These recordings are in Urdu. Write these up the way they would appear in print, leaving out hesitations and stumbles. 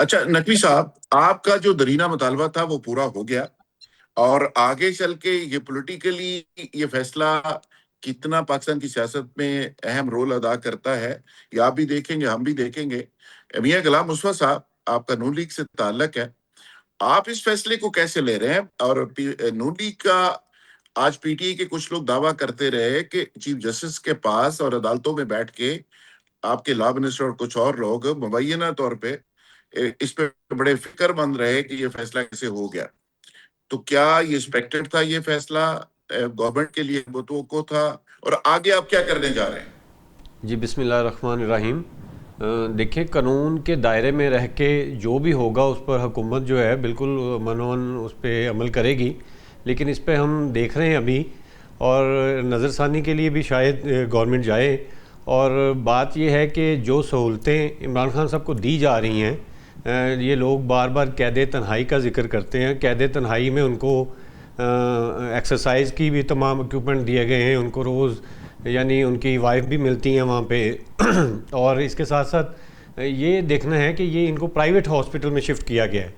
اچھا نقوی صاحب، آپ کا جو درینہ مطالبہ تھا وہ پورا ہو گیا، اور آگے چل کے یہ پولیٹیکلی یہ فیصلہ کتنا پاکستان کی سیاست میں اہم رول ادا کرتا ہے، یہ آپ بھی دیکھیں گے، ہم بھی دیکھیں گے۔ میاں غلام مصطفیٰ صاحب، آپ کا نون لیگ سے تعلق ہے، آپ اس فیصلے کو کیسے لے رہے ہیں؟ اور نون لیگ کا آج پی ٹی آئی کے کچھ لوگ دعویٰ کرتے رہے کہ چیف جسٹس کے پاس اور عدالتوں میں بیٹھ کے آپ کے لا منسٹر اور کچھ اور لوگ مبینہ طور پہ اس پہ بڑے فکر مند رہے کہ یہ فیصلہ کیسے ہو گیا۔ تو کیا یہ ایکسپیکٹڈ تھا یہ فیصلہ؟ گورنمنٹ کے لیے متوقع تھا؟ اور آگے آپ کیا کرنے جا رہے ہیں؟ جی بسم اللہ الرحمن الرحیم۔ دیکھیں، قانون کے دائرے میں رہ کے جو بھی ہوگا اس پر حکومت جو ہے بالکل منون اس پہ عمل کرے گی، لیکن اس پہ ہم دیکھ رہے ہیں ابھی، اور نظر ثانی کے لیے بھی شاید گورنمنٹ جائے۔ اور بات یہ ہے کہ جو سہولتیں عمران خان صاحب کو دی جا رہی ہیں، یہ لوگ بار بار قید تنہائی کا ذکر کرتے ہیں۔ قید تنہائی میں ان کو ایکسرسائز کی بھی تمام اکوپمنٹ دیے گئے ہیں، ان کو روز یعنی ان کی وائف بھی ملتی ہیں وہاں پہ اور اس کے ساتھ ساتھ یہ دیکھنا ہے کہ یہ ان کو پرائیویٹ ہاسپٹل میں شفٹ کیا گیا ہے۔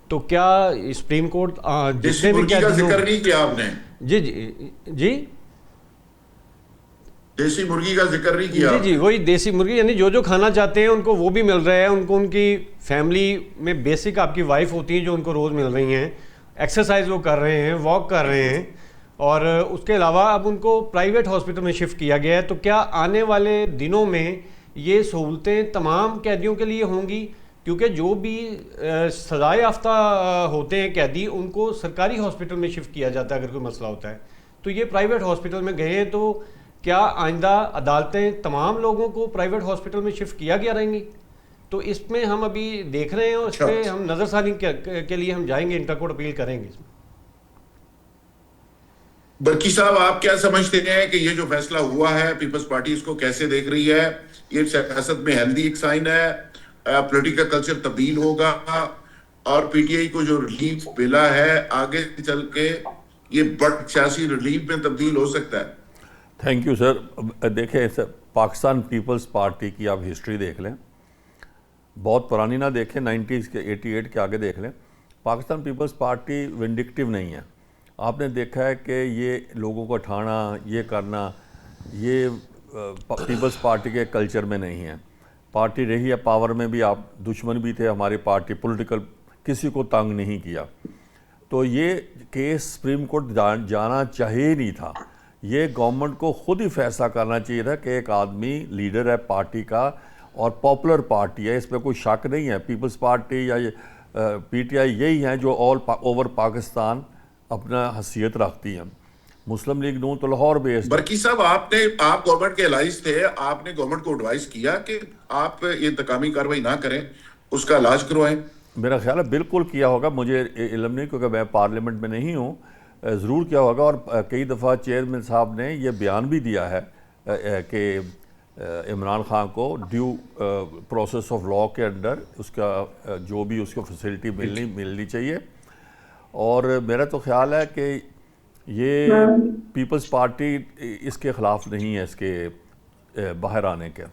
تو کیا سپریم کورٹ جتنے بھی مرغی کا ذکر نہیں کیا آپ نے؟ جی دیسی مرغی کا ذکر نہیں کیا؟ جی وہی دیسی مرغی، یعنی جو جو کھانا چاہتے ہیں ان کو وہ بھی مل رہا ہے۔ ان کو ان کی فیملی میں بیسک آپ کی وائف ہوتی ہیں جو ان کو روز مل رہی ہیں، ایکسرسائز وہ کر رہے ہیں، واک کر رہے ہیں، اور اس کے علاوہ اب ان کو پرائیویٹ ہاسپٹل میں شفٹ کیا گیا ہے۔ تو کیا آنے والے دنوں میں یہ سہولتیں تمام قیدیوں کے لیے ہوں گی؟ کیونکہ جو بھی سزا یافتہ ہوتے ہیں قیدی، ان کو سرکاری ہاسپٹل میں شفٹ کیا جاتا ہے اگر کوئی مسئلہ ہوتا ہے، تو یہ پرائیویٹ ہاسپٹل میں گئے ہیں۔ تو کیا آئندہ عدالتیں تمام لوگوں کو پرائیویٹ ہاسپٹل میں شفٹ کیا گیا رہیں گی؟ تو اس میں ہم ابھی دیکھ رہے ہیں، اور اس پہ ہم نظر ثانی کے لیے ہم جائیں گے، انٹر کورٹ اپیل کریں گے۔ اس میں برکی صاحب، آپ کیا سمجھتے ہیں کہ یہ جو فیصلہ ہوا ہے، پیپلز پارٹی اس کو کیسے دیکھ رہی ہے؟ یہ سیاست میں ہیلدی ایک سائن ہے؟ پولیٹیکل کلچر تبدیل ہوگا اور پی ٹی آئی کو جو ریلیف ملا ہے آگے چل کے یہ بڑا سیاسی ریلیف میں تبدیل ہو سکتا ہے؟ Thank you sir. دیکھیں سر، پاکستان پیپلز پارٹی کی آپ ہسٹری دیکھ لیں، بہت پرانی نہ دیکھیں، 90s کے 88 کے آگے دیکھ لیں۔ پاکستان پیپلز پارٹی ونڈکٹیو نہیں ہے۔ آپ نے دیکھا ہے کہ یہ لوگوں کو اٹھانا، یہ کرنا، یہ پیپلز پارٹی کے کلچر میں نہیں ہے۔ پارٹی رہی ہے پاور میں بھی، آپ دشمن بھی تھے ہماری پارٹی، پولیٹیکل کسی کو تنگ نہیں کیا۔ تو یہ کیس سپریم کورٹ جانا چاہیے نہیں تھا۔ یہ گورنمنٹ کو خود ہی فیصلہ کرنا چاہیے تھا کہ ایک آدمی لیڈر ہے پارٹی کا اور پاپولر پارٹی ہے، اس پہ کوئی شک نہیں ہے۔ پیپلز پارٹی یا پی ٹی آئی یہی ہیں جو اوور پاکستان اپنا حیثیت رکھتی ہیں۔ مسلم لیگ نون تو لاہور بیسڈ۔ برکی صاحب، آپ گورنمنٹ کے الائز تھے، آپ نے گورنمنٹ کو ایڈوائز کیا کہ آپ یہ انتقامی کارروائی نہ کریں، اس کا علاج کروائیں؟ میرا خیال ہے بالکل کیا ہوگا، مجھے علم نہیں کیونکہ میں پارلیمنٹ میں نہیں ہوں، ضرور کیا ہوگا۔ اور کئی دفعہ چیئرمین صاحب نے یہ بیان بھی دیا ہے کہ عمران خان کو ڈیو پروسیس آف لاء کے انڈر اس کا جو بھی اس کو فیسلٹی ملنی چاہیے۔ اور میرا تو خیال ہے کہ یہ پیپلز پارٹی اس کے خلاف نہیں ہے، اس کے باہر آنے کے۔